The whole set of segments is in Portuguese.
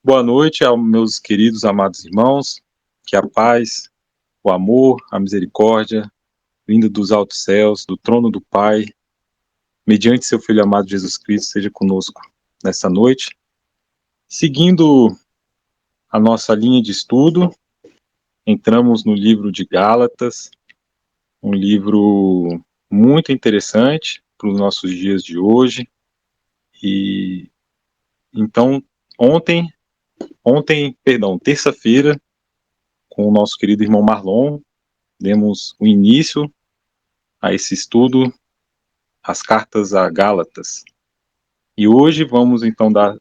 Boa noite aos meus queridos amados irmãos, que a paz, o amor, a misericórdia, vindo dos altos céus, do trono do Pai, mediante seu Filho amado Jesus Cristo, seja conosco nessa noite. Seguindo a nossa linha de estudo, entramos no livro de Gálatas, um livro muito interessante para os nossos dias de hoje. E então, terça-feira, com o nosso querido irmão Marlon, demos o início a esse estudo, as cartas a Gálatas. E hoje vamos então dar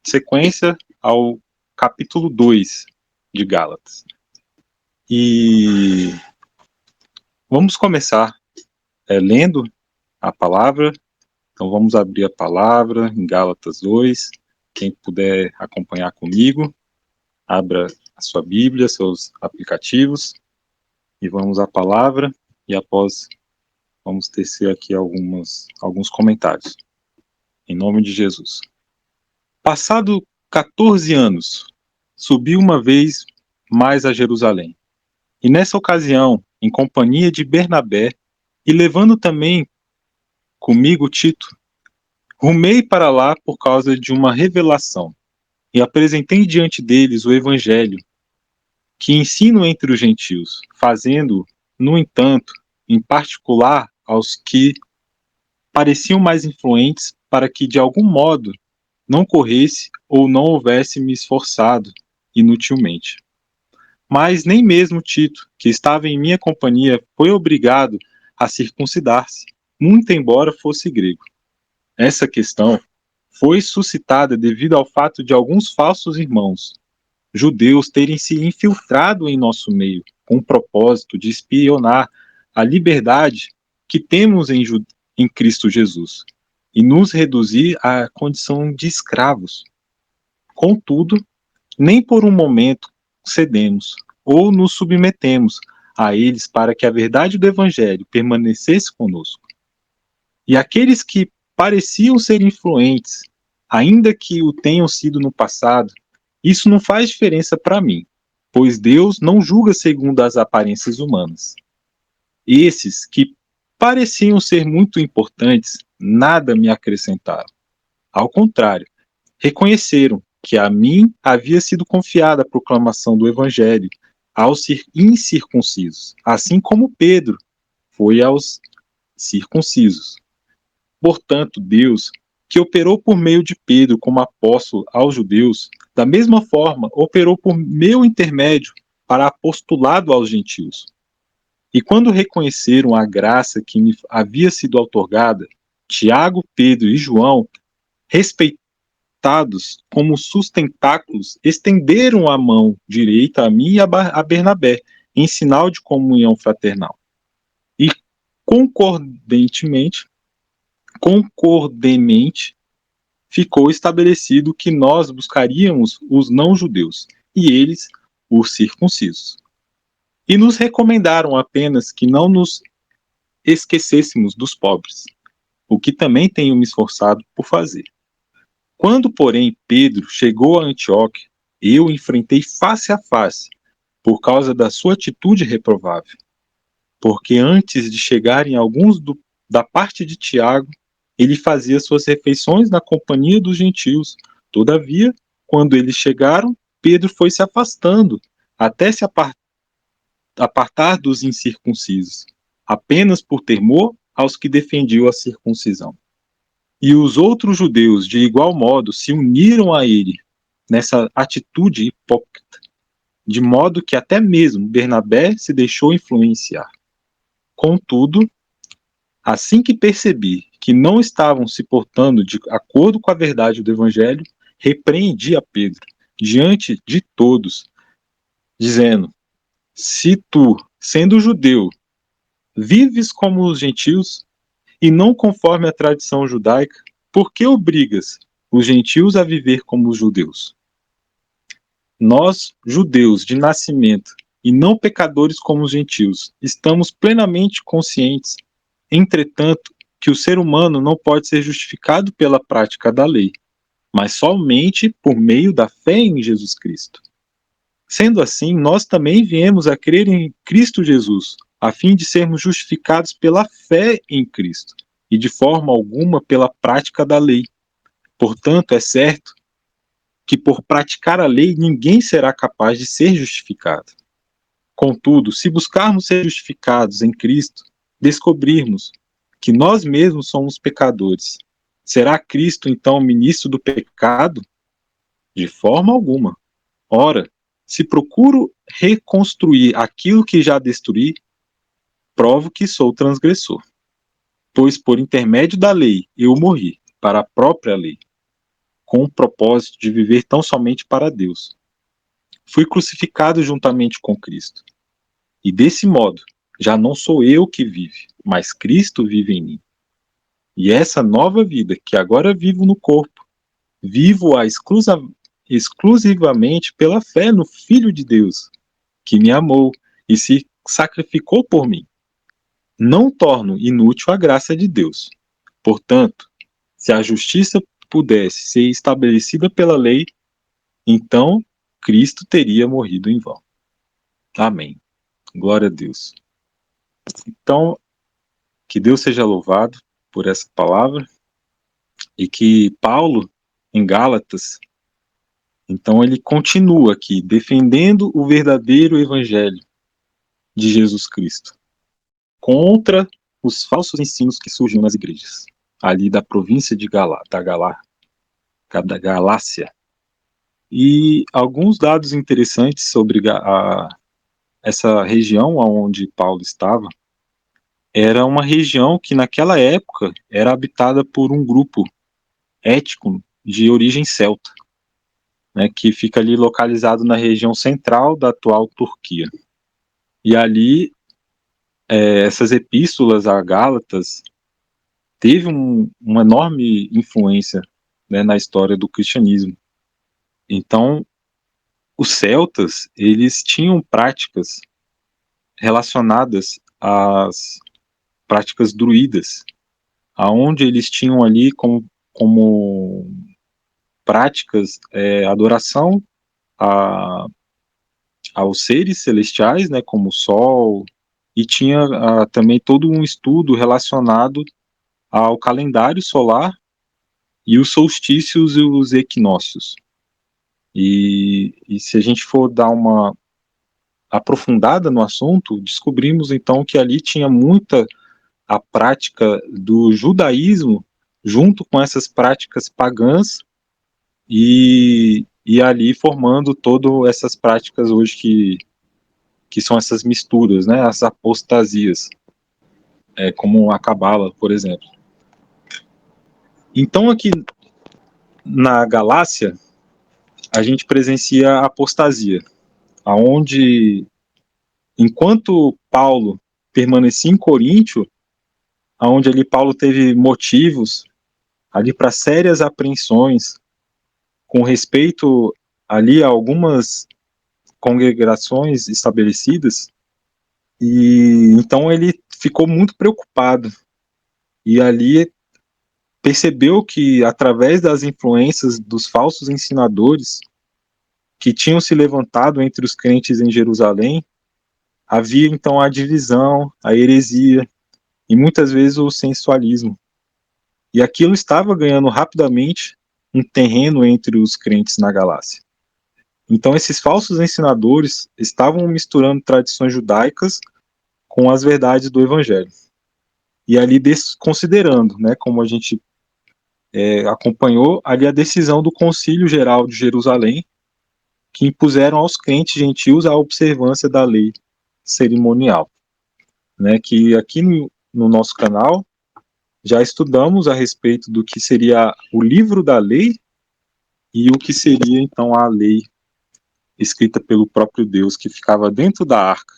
sequência ao capítulo 2 de Gálatas. E vamos começar lendo a palavra. Então vamos abrir a palavra em Gálatas 2. Quem puder acompanhar comigo, abra a sua Bíblia, seus aplicativos, e vamos à palavra, e após vamos tecer aqui alguns comentários. Em nome de Jesus. Passado 14 anos, subi uma vez mais a Jerusalém. E nessa ocasião, em companhia de Bernabé, e levando também comigo Tito, rumei para lá por causa de uma revelação, e apresentei diante deles o Evangelho, que ensino entre os gentios, fazendo, no entanto, em particular aos que pareciam mais influentes, para que de algum modo não corresse ou não houvesse me esforçado inutilmente. Mas nem mesmo Tito, que estava em minha companhia, foi obrigado a circuncidar-se, muito embora fosse grego. Essa questão foi suscitada devido ao fato de alguns falsos irmãos, judeus, terem se infiltrado em nosso meio, com o propósito de espionar a liberdade que temos em Cristo Jesus, e nos reduzir à condição de escravos. Contudo, nem por um momento cedemos ou nos submetemos a eles para que a verdade do Evangelho permanecesse conosco. E aqueles que pareciam ser influentes, ainda que o tenham sido no passado, isso não faz diferença para mim, pois Deus não julga segundo as aparências humanas. Esses que pareciam ser muito importantes, nada me acrescentaram. Ao contrário, reconheceram que a mim havia sido confiada a proclamação do Evangelho aos incircuncisos, assim como Pedro foi aos circuncisos. Portanto, Deus, que operou por meio de Pedro como apóstolo aos judeus, da mesma forma operou por meu intermédio para apostolado aos gentios. E quando reconheceram a graça que me havia sido outorgada, Tiago, Pedro e João, respeitados como sustentáculos, estenderam a mão direita a mim e a Bernabé, em sinal de comunhão fraternal. E concordentemente, ficou estabelecido que nós buscaríamos os não-judeus, e eles os circuncisos. E nos recomendaram apenas que não nos esquecêssemos dos pobres, o que também tenho me esforçado por fazer. Quando, porém, Pedro chegou a Antioquia, eu o enfrentei face a face, por causa da sua atitude reprovável. Porque antes de chegarem alguns da parte de Tiago, ele fazia suas refeições na companhia dos gentios. Todavia, quando eles chegaram, Pedro foi se afastando, até se apartar dos incircuncisos, apenas por temor aos que defendiam a circuncisão. E os outros judeus, de igual modo, se uniram a ele nessa atitude hipócrita, de modo que até mesmo Bernabé se deixou influenciar. Contudo, assim que percebi que não estavam se portando de acordo com a verdade do Evangelho, repreendi a Pedro diante de todos, dizendo: se tu, sendo judeu, vives como os gentios e não conforme a tradição judaica, por que obrigas os gentios a viver como os judeus? Nós, judeus de nascimento e não pecadores como os gentios, estamos plenamente conscientes, entretanto, que o ser humano não pode ser justificado pela prática da lei, mas somente por meio da fé em Jesus Cristo. Sendo assim, nós também viemos a crer em Cristo Jesus, a fim de sermos justificados pela fé em Cristo, e de forma alguma pela prática da lei. Portanto, é certo que por praticar a lei ninguém será capaz de ser justificado. Contudo, se buscarmos ser justificados em Cristo, descobrirmos que nós mesmos somos pecadores, será Cristo então ministro do pecado? De forma alguma. Ora, se procuro reconstruir aquilo que já destruí, provo que sou transgressor. Pois por intermédio da lei eu morri para a própria lei, com o propósito de viver tão somente para Deus. Fui crucificado juntamente com Cristo. E desse modo, já não sou eu que vive, mas Cristo vive em mim. E essa nova vida que agora vivo no corpo, vivo-a exclusivamente pela fé no Filho de Deus, que me amou e se sacrificou por mim. Não torno inútil a graça de Deus. Portanto, se a justiça pudesse ser estabelecida pela lei, então Cristo teria morrido em vão. Amém. Glória a Deus. Então, que Deus seja louvado por essa palavra e que Paulo, em Gálatas, então ele continua aqui defendendo o verdadeiro evangelho de Jesus Cristo contra os falsos ensinos que surgiam nas igrejas ali da província de da Galácia. E alguns dados interessantes sobre essa região onde Paulo estava. Era uma região que naquela época era habitada por um grupo étnico de origem celta, né, que fica ali localizado na região central da atual Turquia. E ali, essas epístolas a Gálatas teve uma enorme influência, né, na história do cristianismo. Então, os celtas, eles tinham práticas relacionadas às práticas druidas, aonde eles tinham ali como práticas, adoração aos seres celestiais, né, como o Sol, e tinha também todo um estudo relacionado ao calendário solar e os solstícios e os equinócios. E se a gente for dar uma aprofundada no assunto, descobrimos então que ali tinha muita a prática do judaísmo junto com essas práticas pagãs e ali formando todas essas práticas hoje que são essas misturas, né, as apostasias, como a Cabala, por exemplo. Então aqui na Galácia a gente presencia a apostasia, aonde enquanto Paulo permanecia em Coríntio, aonde ali Paulo teve motivos ali para sérias apreensões com respeito ali a algumas congregações estabelecidas, e então ele ficou muito preocupado e ali percebeu que através das influências dos falsos ensinadores que tinham se levantado entre os crentes em Jerusalém, havia então a divisão, a heresia e muitas vezes o sensualismo. E aquilo estava ganhando rapidamente um terreno entre os crentes na Galácia. Então esses falsos ensinadores estavam misturando tradições judaicas com as verdades do Evangelho. E ali desconsiderando, né, como a gente acompanhou, ali a decisão do Concílio Geral de Jerusalém, que impuseram aos crentes gentios a observância da lei cerimonial. Né, que aqui no nosso canal já estudamos a respeito do que seria o livro da lei e o que seria então a lei escrita pelo próprio Deus, que ficava dentro da arca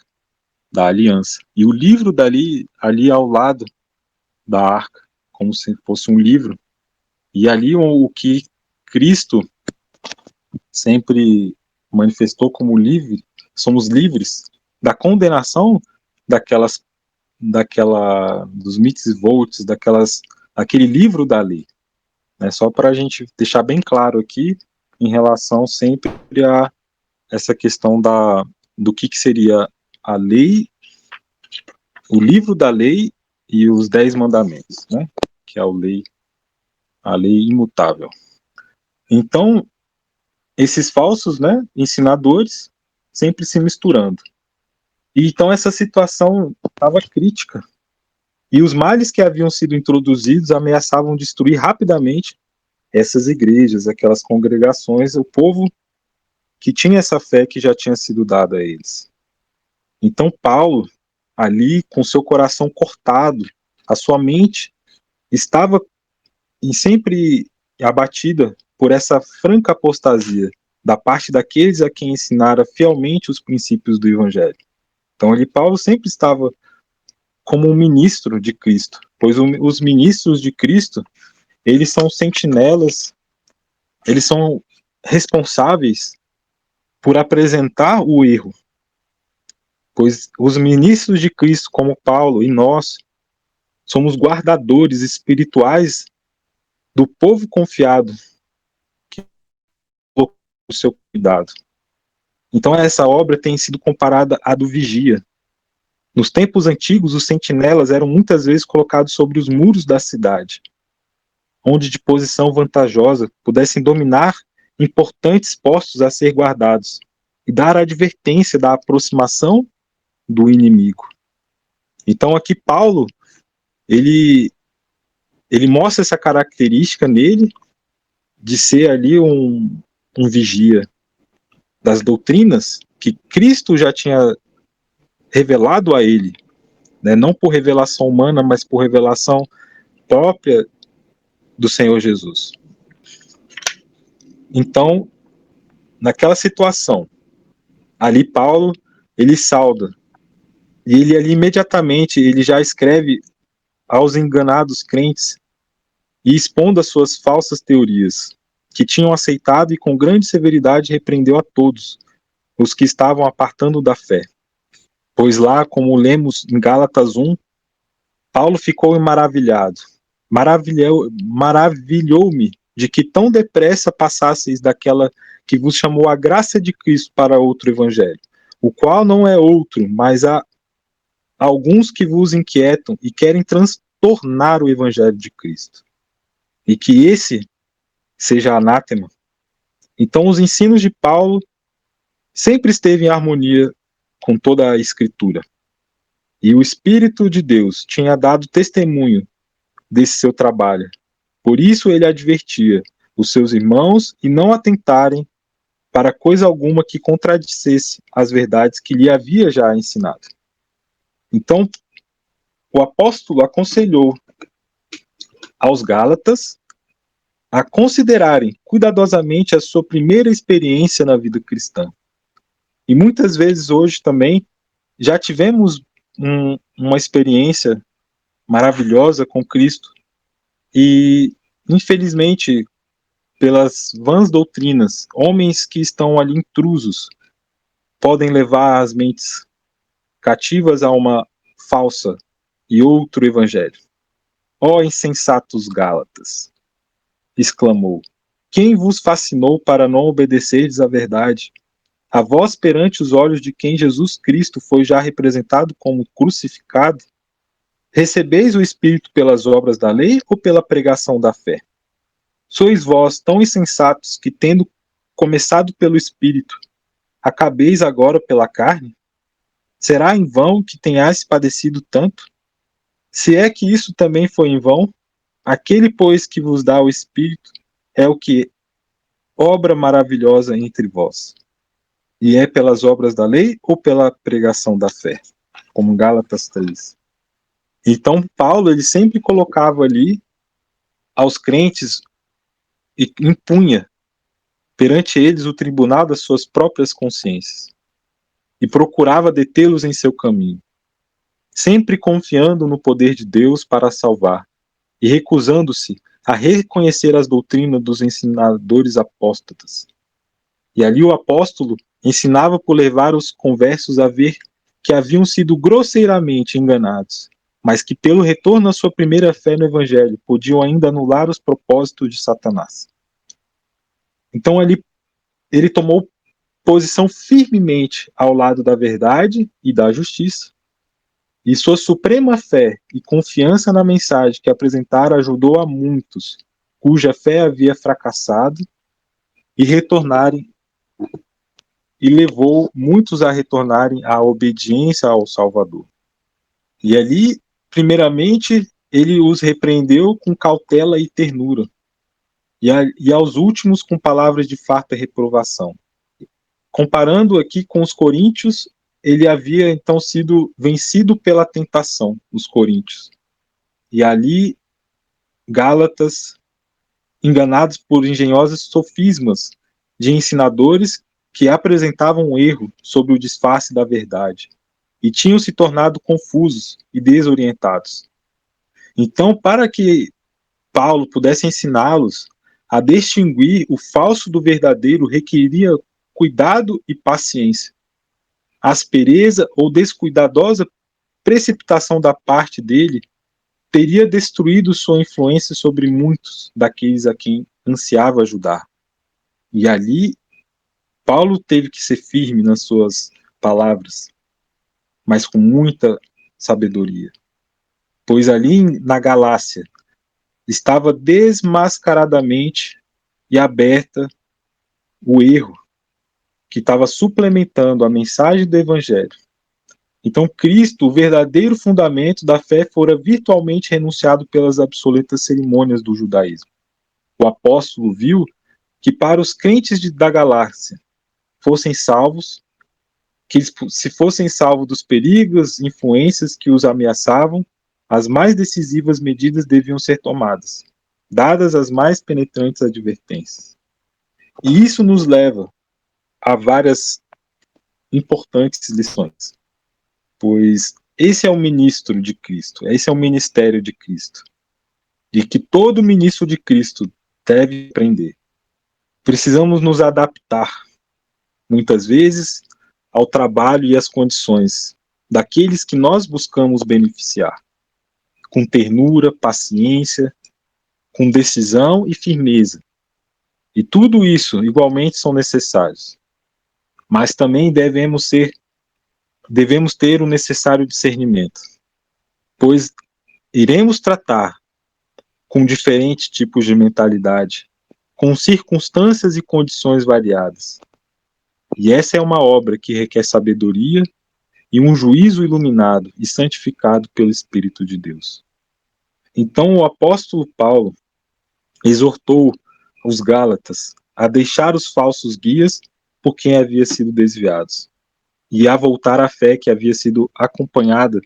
da aliança. E o livro dali, ali ao lado da arca, como se fosse um livro, e ali o que Cristo sempre manifestou como livre, somos livres da condenação daquela dos mitzvot, aquele livro da lei, né? Só para a gente deixar bem claro aqui, em relação sempre a essa questão do que seria a lei, o livro da lei e os 10 mandamentos, né? Que é a lei imutável. Então, esses falsos, né, ensinadores sempre se misturando. E então essa situação estava crítica. E os males que haviam sido introduzidos ameaçavam destruir rapidamente essas igrejas, aquelas congregações, o povo que tinha essa fé que já tinha sido dada a eles. Então Paulo, ali com seu coração cortado, a sua mente estava sempre abatida por essa franca apostasia da parte daqueles a quem ensinara fielmente os princípios do Evangelho. Então ali Paulo sempre estava como um ministro de Cristo, pois os ministros de Cristo, eles são sentinelas, eles são responsáveis por apresentar o erro, pois os ministros de Cristo, como Paulo e nós, somos guardadores espirituais do povo confiado que colocou o seu cuidado. Então essa obra tem sido comparada à do vigia. Nos tempos antigos, os sentinelas eram muitas vezes colocados sobre os muros da cidade, onde de posição vantajosa pudessem dominar importantes postos a ser guardados e dar advertência da aproximação do inimigo. Então aqui Paulo, ele mostra essa característica nele de ser ali um vigia das doutrinas que Cristo já tinha revelado a ele, né? Não por revelação humana, mas por revelação própria do Senhor Jesus. Então, naquela situação, ali Paulo, ele sauda, e ele ali imediatamente, ele já escreve aos enganados crentes e expondo as suas falsas teorias, que tinham aceitado e com grande severidade repreendeu a todos os que estavam apartando da fé. Pois lá, como lemos em Gálatas 1, Paulo ficou maravilhado. Maravilhou-me de que tão depressa passasseis daquela que vos chamou a graça de Cristo para outro evangelho, o qual não é outro, mas há alguns que vos inquietam e querem transtornar o evangelho de Cristo. E que esse seja anátema. Então os ensinos de Paulo sempre esteve em harmonia com toda a Escritura. E o Espírito de Deus tinha dado testemunho desse seu trabalho. Por isso ele advertia os seus irmãos e não atentarem para coisa alguma que contradissesse as verdades que lhe havia já ensinado. Então, o apóstolo aconselhou aos Gálatas a considerarem cuidadosamente a sua primeira experiência na vida cristã. E muitas vezes hoje também já tivemos uma experiência maravilhosa com Cristo e, infelizmente, pelas vãs doutrinas, homens que estão ali intrusos podem levar as mentes cativas a uma falsa e outro evangelho. Ó insensatos Gálatas! Exclamou. Quem vos fascinou para não obedecerdes à verdade? A vós perante os olhos de quem Jesus Cristo foi já representado como crucificado? Recebeis o Espírito pelas obras da lei ou pela pregação da fé? Sois vós tão insensatos que, tendo começado pelo Espírito, acabeis agora pela carne? Será em vão que tenhais padecido tanto? Se é que isso também foi em vão, aquele, pois, que vos dá o Espírito é o que obra maravilhosa entre vós. E é pelas obras da lei ou pela pregação da fé? Como Gálatas 3. Então, Paulo, ele sempre colocava ali aos crentes e impunha perante eles o tribunal das suas próprias consciências e procurava detê-los em seu caminho, sempre confiando no poder de Deus para salvar e recusando-se a reconhecer as doutrinas dos ensinadores apóstatas. E ali o apóstolo ensinava por levar os conversos a ver que haviam sido grosseiramente enganados mas que pelo retorno à sua primeira fé no Evangelho podiam ainda anular os propósitos de Satanás. Então ele tomou posição firmemente ao lado da verdade e da justiça, e sua suprema fé e confiança na mensagem que apresentara ajudou a muitos cuja fé havia fracassado e retornarem, e levou muitos a retornarem à obediência ao Salvador. E ali, primeiramente, ele os repreendeu com cautela e ternura, e aos últimos com palavras de farta reprovação. Comparando aqui com os coríntios, ele havia então sido vencido pela tentação, os coríntios. E ali, Gálatas, enganados por engenhosos sofismas de ensinadores que apresentavam um erro sobre o disfarce da verdade, e tinham se tornado confusos e desorientados. Então, para que Paulo pudesse ensiná-los a distinguir o falso do verdadeiro, requeria cuidado e paciência. Aspereza ou descuidadosa precipitação da parte dele teria destruído sua influência sobre muitos daqueles a quem ansiava ajudar. E ali, Paulo teve que ser firme nas suas palavras, mas com muita sabedoria. Pois ali na Galácia estava desmascaradamente e aberta o erro que estava suplementando a mensagem do Evangelho. Então, Cristo, o verdadeiro fundamento da fé, fora virtualmente renunciado pelas obsoletas cerimônias do judaísmo. O apóstolo viu que para os crentes da Galácia fossem salvos, que se fossem salvos dos perigos, influências que os ameaçavam, as mais decisivas medidas deviam ser tomadas, dadas as mais penetrantes advertências. E isso nos leva a várias importantes lições, pois esse é o ministro de Cristo, esse é o ministério de Cristo, e que todo ministro de Cristo deve aprender. Precisamos nos adaptar, muitas vezes, ao trabalho e às condições daqueles que nós buscamos beneficiar, com ternura, paciência, com decisão e firmeza. E tudo isso igualmente são necessários. Mas também devemos ter o necessário discernimento, pois iremos tratar com diferentes tipos de mentalidade, com circunstâncias e condições variadas. E essa é uma obra que requer sabedoria e um juízo iluminado e santificado pelo Espírito de Deus. Então o apóstolo Paulo exortou os Gálatas a deixar os falsos guias por quem havia sido desviados e a voltar à fé que havia sido acompanhada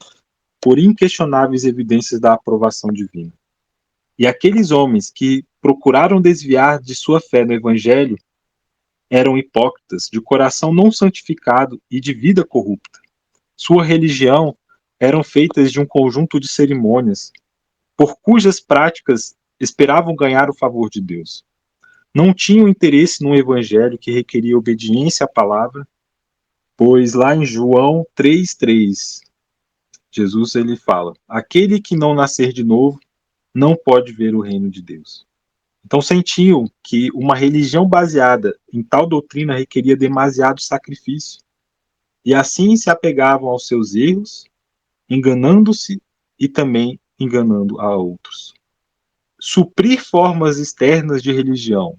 por inquestionáveis evidências da aprovação divina. E aqueles homens que procuraram desviar de sua fé no Evangelho eram hipócritas, de coração não santificado e de vida corrupta. Sua religião eram feitas de um conjunto de cerimônias, por cujas práticas esperavam ganhar o favor de Deus. Não tinham interesse no Evangelho que requeria obediência à palavra, pois lá em João 3,3, Jesus ele fala: aquele que não nascer de novo não pode ver o reino de Deus. Então sentiam que uma religião baseada em tal doutrina requeria demasiado sacrifício, e assim se apegavam aos seus erros, enganando-se e também enganando a outros. Suprir formas externas de religião,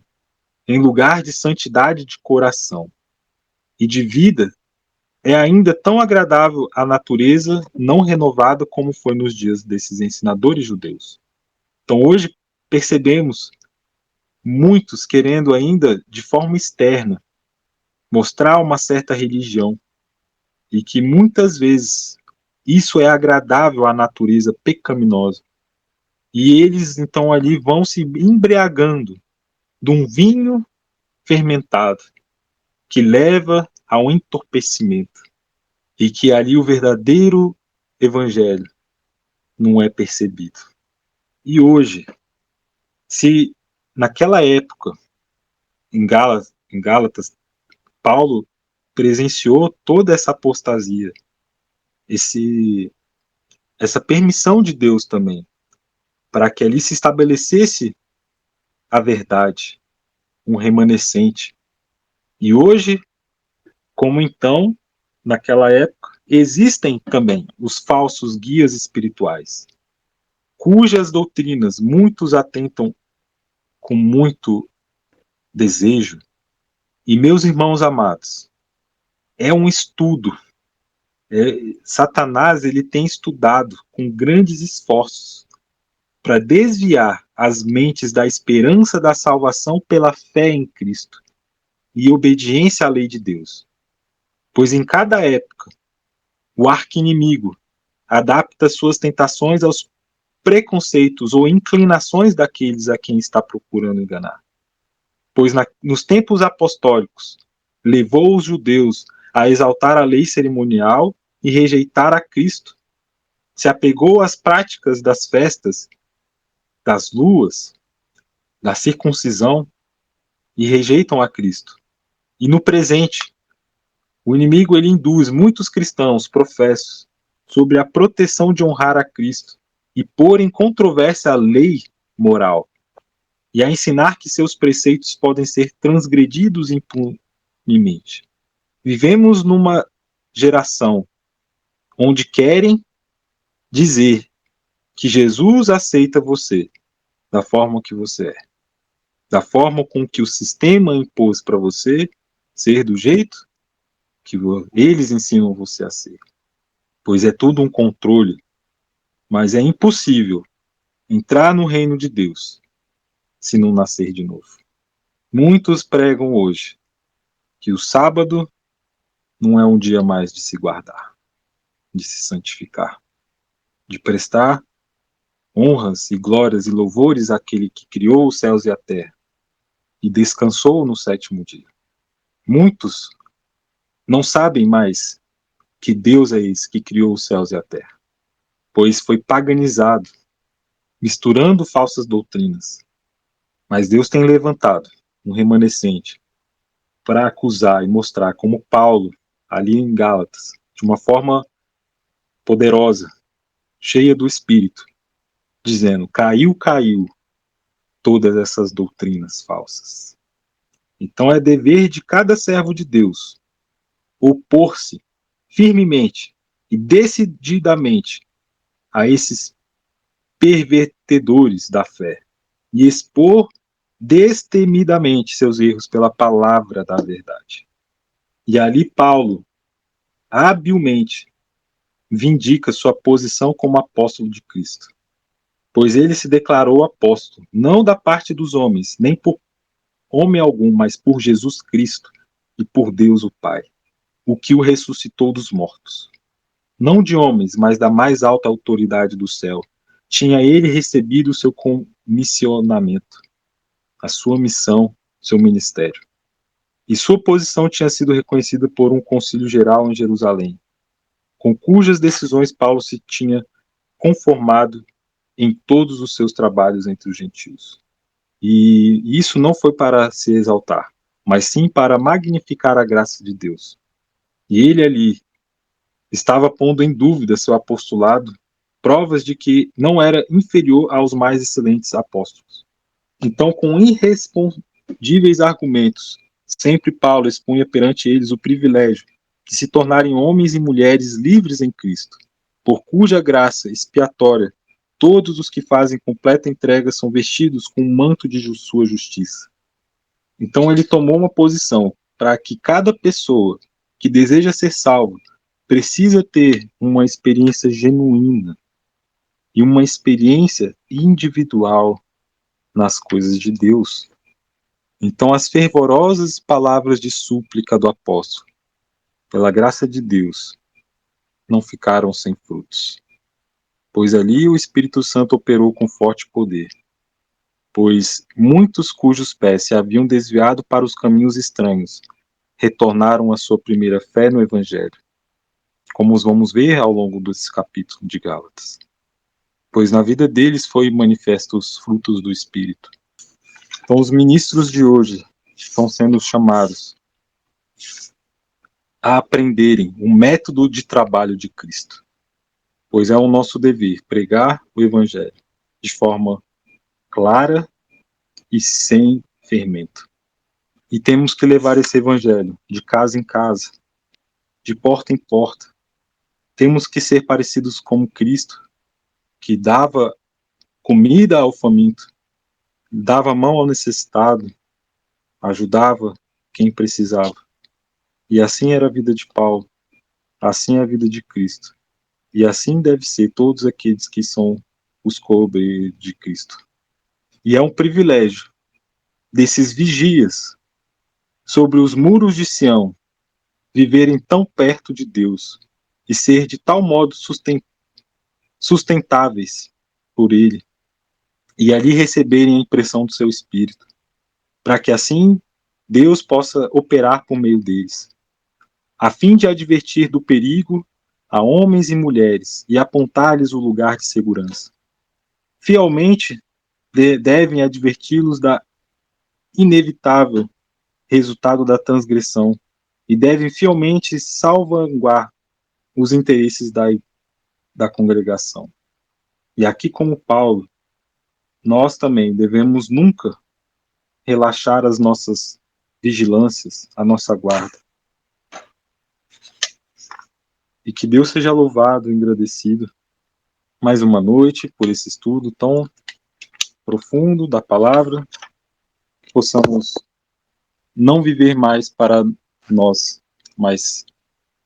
em lugar de santidade de coração e de vida, é ainda tão agradável à natureza não renovada como foi nos dias desses ensinadores judeus. Então hoje percebemos muitos querendo ainda, de forma externa, mostrar uma certa religião, e que muitas vezes isso é agradável à natureza pecaminosa. E eles então ali vão se embriagando de um vinho fermentado que leva ao entorpecimento, e que ali o verdadeiro evangelho não é percebido. E hoje, se naquela época, em Gálatas, Paulo presenciou toda essa apostasia, esse essa permissão de Deus também, para que ali se estabelecesse a verdade, um remanescente. E hoje, como então, naquela época, existem também os falsos guias espirituais, cujas doutrinas muitos atentam com muito desejo. E, meus irmãos amados, é um estudo. Satanás ele tem estudado com grandes esforços para desviar as mentes da esperança da salvação pela fé em Cristo e obediência à lei de Deus. Pois em cada época, o arqui-inimigo adapta suas tentações aos preconceitos ou inclinações daqueles a quem está procurando enganar. Pois nos tempos apostólicos, levou os judeus a exaltar a lei cerimonial e rejeitar a Cristo. Se apegou às práticas das festas, das luas, da circuncisão e rejeitam a Cristo. E no presente, o inimigo ele induz muitos cristãos professos sobre a proteção de honrar a Cristo e pôr em controvérsia a lei moral e a ensinar que seus preceitos podem ser transgredidos impunemente. Vivemos numa geração onde querem dizer que Jesus aceita você da forma que você é, da forma com que o sistema impôs para você ser do jeito que eles ensinam você a ser. Pois é tudo um controle, mas é impossível entrar no reino de Deus se não nascer de novo. Muitos pregam hoje que o sábado não é um dia mais de se guardar, de se santificar, de prestar honras e glórias e louvores àquele que criou os céus e a terra e descansou no sétimo dia. Muitos não sabem mais que Deus é esse que criou os céus e a terra, pois foi paganizado, misturando falsas doutrinas. Mas Deus tem levantado um remanescente para acusar e mostrar como Paulo, ali em Gálatas, de uma forma poderosa, cheia do Espírito, dizendo: caiu, caiu todas essas doutrinas falsas. Então é dever de cada servo de Deus opor-se firmemente e decididamente a esses pervertedores da fé e expor destemidamente seus erros pela palavra da verdade. E ali Paulo, habilmente, vindica sua posição como apóstolo de Cristo, pois ele se declarou apóstolo, não da parte dos homens, nem por homem algum, mas por Jesus Cristo e por Deus o Pai, o que o ressuscitou dos mortos. Não de homens, mas da mais alta autoridade do céu. Tinha ele recebido o seu comissionamento, a sua missão, seu ministério. E sua posição tinha sido reconhecida por um concílio geral em Jerusalém, com cujas decisões Paulo se tinha conformado em todos os seus trabalhos entre os gentios. E isso não foi para se exaltar, mas sim para magnificar a graça de Deus. E ele ali estava pondo em dúvida seu apostolado, provas de que não era inferior aos mais excelentes apóstolos. Então, com irrespondíveis argumentos, sempre Paulo expunha perante eles o privilégio de se tornarem homens e mulheres livres em Cristo, por cuja graça expiatória todos os que fazem completa entrega são vestidos com o manto de sua justiça. Então ele tomou uma posição para que cada pessoa que deseja ser salvo precisa ter uma experiência genuína e uma experiência individual nas coisas de Deus. Então as fervorosas palavras de súplica do apóstolo, pela graça de Deus, não ficaram sem frutos, pois ali o Espírito Santo operou com forte poder, pois muitos cujos pés se haviam desviado para os caminhos estranhos retornaram à sua primeira fé no Evangelho, como os vamos ver ao longo desse capítulo de Gálatas. Pois na vida deles foi manifesto os frutos do Espírito. Então os ministros de hoje estão sendo chamados a aprenderem o método de trabalho de Cristo. pois é o nosso dever pregar o Evangelho de forma clara e sem fermento. E temos que levar esse Evangelho de casa em casa, de porta em porta. Temos que ser parecidos com Cristo, que dava comida ao faminto, dava mão ao necessitado, ajudava quem precisava. E assim era a vida de Paulo, assim é a vida de Cristo. E assim deve ser todos aqueles que são os co-obreiros de Cristo. E é um privilégio desses vigias sobre os muros de Sião viverem tão perto de Deus e ser de tal modo sustentáveis por Ele e ali receberem a impressão do seu Espírito, para que assim Deus possa operar por meio deles, a fim de advertir do perigo a homens e mulheres e apontar-lhes o lugar de segurança. Fielmente devem adverti-los da inevitável resultado da transgressão e devem fielmente salvaguardar os interesses da congregação. E aqui, como Paulo, nós também devemos nunca relaxar as nossas vigilâncias, a nossa guarda. E que Deus seja louvado e engrandecido mais uma noite por esse estudo tão profundo da palavra, que possamos não viver mais para nós, mas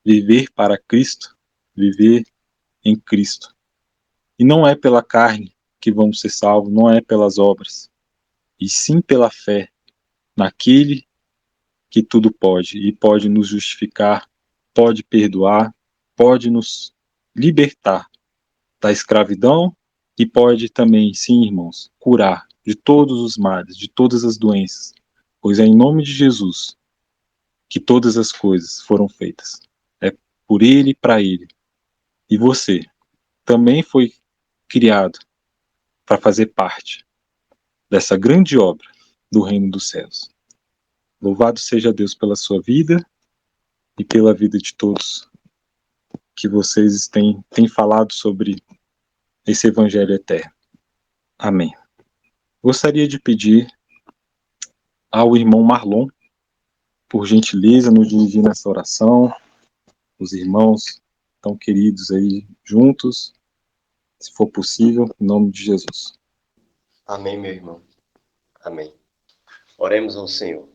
viver para Cristo, viver em Cristo. E não é pela carne que vamos ser salvos, não é pelas obras, e sim pela fé naquele que tudo pode e pode nos justificar, pode perdoar, pode nos libertar da escravidão e pode também, sim, irmãos, curar de todos os males, de todas as doenças, pois é em nome de Jesus que todas as coisas foram feitas. É por Ele e para Ele. E você também foi criado para fazer parte dessa grande obra do reino dos céus. Louvado seja Deus pela sua vida e pela vida de todos que vocês têm falado sobre esse evangelho eterno. Amém. Gostaria de pedir ao irmão Marlon, por gentileza, nos dirigir nessa oração, os irmãos tão queridos aí juntos, se for possível, em nome de Jesus. Amém, meu irmão. Amém. Oremos ao Senhor.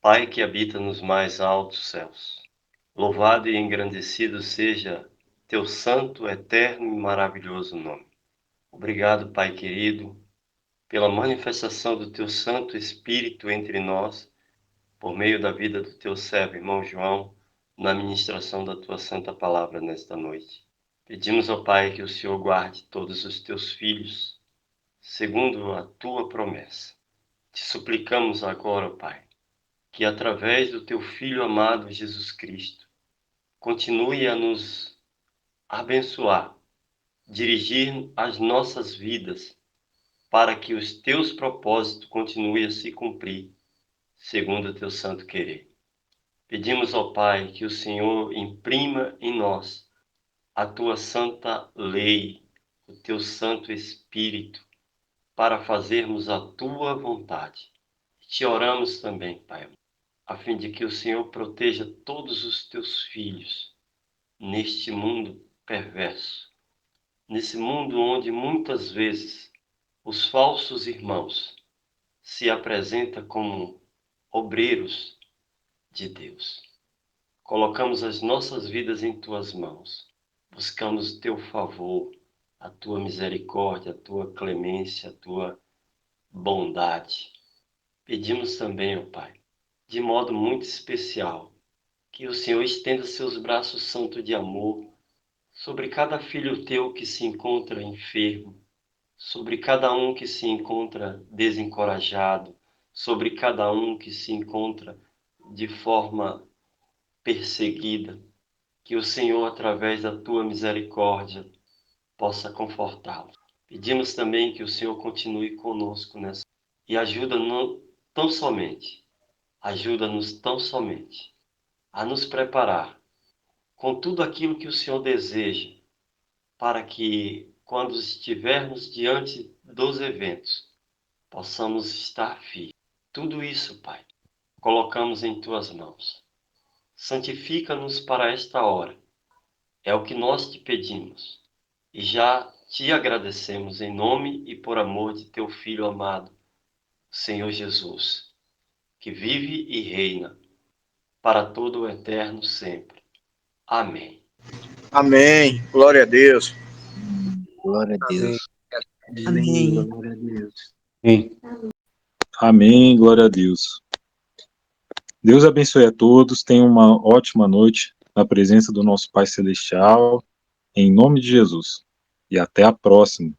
Pai que habita nos mais altos céus, louvado e engrandecido seja teu santo, eterno e maravilhoso nome. Obrigado, Pai querido, pela manifestação do teu Santo Espírito entre nós, por meio da vida do teu servo, irmão João, na ministração da tua santa palavra nesta noite. Pedimos ao Pai que o Senhor guarde todos os teus filhos, segundo a tua promessa. Te suplicamos agora, Pai, que através do teu Filho amado Jesus Cristo, continue a nos abençoar, dirigir as nossas vidas, para que os teus propósitos continuem a se cumprir, segundo o teu santo querer. Pedimos ao Pai que o Senhor imprima em nós a tua santa lei, o teu santo Espírito, para fazermos a tua vontade. Te oramos também, Pai, a fim de que o Senhor proteja todos os teus filhos neste mundo perverso, nesse mundo onde muitas vezes os falsos irmãos se apresentam como obreiros de Deus. Colocamos as nossas vidas em tuas mãos, buscamos o teu favor, a tua misericórdia, a tua clemência, a tua bondade. Pedimos também, ó Pai, de modo muito especial, que o Senhor estenda seus braços santos de amor sobre cada filho teu que se encontra enfermo, sobre cada um que se encontra desencorajado, sobre cada um que se encontra de forma perseguida, que o Senhor, através da tua misericórdia, possa confortá-lo. Pedimos também que o Senhor continue conosco nessa e ajuda-nos tão somente, ajuda-nos tão somente a nos preparar com tudo aquilo que o Senhor deseja para que, quando estivermos diante dos eventos, possamos estar firmes. Tudo isso, Pai, colocamos em Tuas mãos. Santifica-nos para esta hora. É o que nós te pedimos. E já te agradecemos em nome e por amor de Teu Filho amado, Senhor Jesus, que vive e reina para todo o eterno sempre. Amém. Amém. Glória a Deus. Glória a Deus. Amém. Glória a Deus. Amém, glória a Deus. Deus abençoe a todos, tenham uma ótima noite na presença do nosso Pai Celestial, em nome de Jesus. E até a próxima.